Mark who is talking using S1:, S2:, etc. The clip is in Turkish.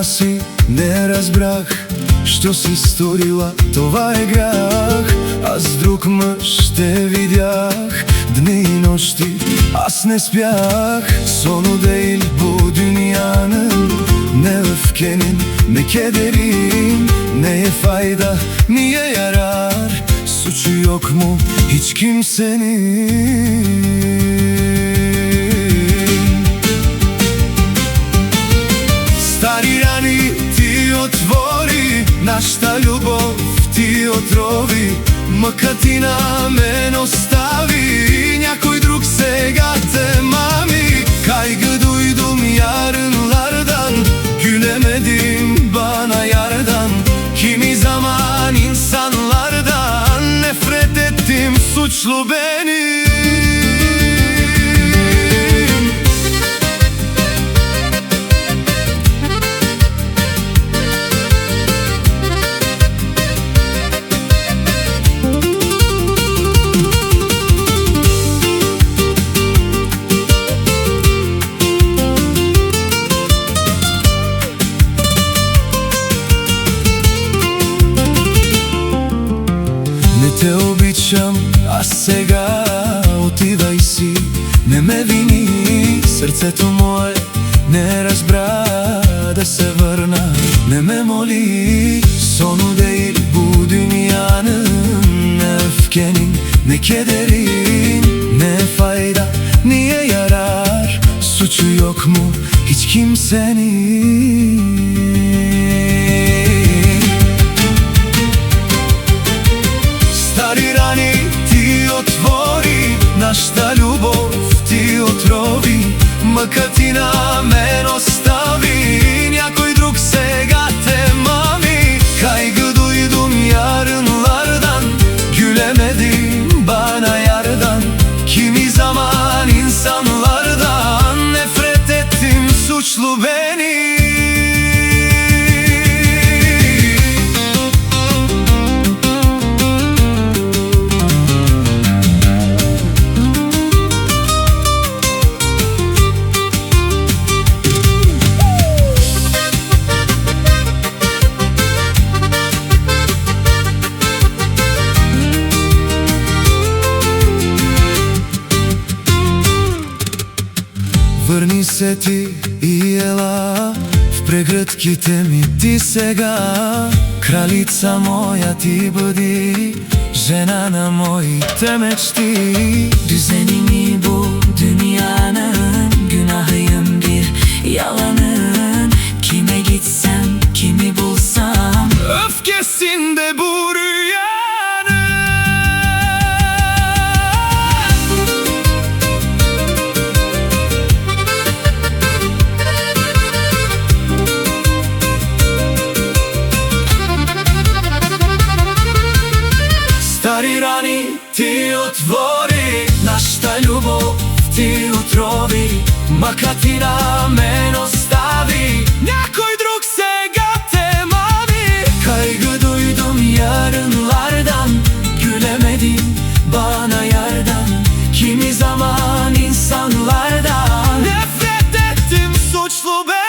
S1: си не разбрах што си сторила, това е грях. Аз друг мъж те видях, дни и нощи аз не спях. Сону değil bu dünyanın, ne öfkenin ne kederin. Neye fayda, niye yarar, suçu yok mu hiç kimsenin? Стари рани ти отвори, нашата любов ти отрови. Мъкът ти на мен остави, някой друг сега те mami. Kaygı duydum yarınlardan, gülemedim bana yardan. Kimi zaman insanlardan nefret ettim, suçlu benim. Те обичам, а сега отивай си, не ме вини. Сърцето мое не разбра да се върна, не ме моли. Sonu değil bu dünyanın, ne öfkenin ne kederin. Ne fayda, niye yarar, suçu yok mu hiç kimsenin? Стари рани ти отвори, нашата любов ти отрови. Мъкът ти на мен остави, някой друг сега те mami. Kaygı duydum yarınlardan, gülemedim bana yardan. Kimi zaman insanlardan nefret ettim, suçlu benim. Върни се ти и ела в прегръдките ми ти сега. Кралица моя ти бъди, жена на моите мечти.
S2: Düzenini bu dünyanın, günahıyım bir yalanın. Kime gitsem, kimi bulsam,
S1: öfkesinde bu rüyanın. Стари рани ти отвори, нашата любов ти отрови. Мъкът ти на мен остави, някой друг сега те mami. Kaygı duydum yarınlardan, gülemedim bana yardan. Kimi zaman insanlardan nefret ettim, suçlu benim.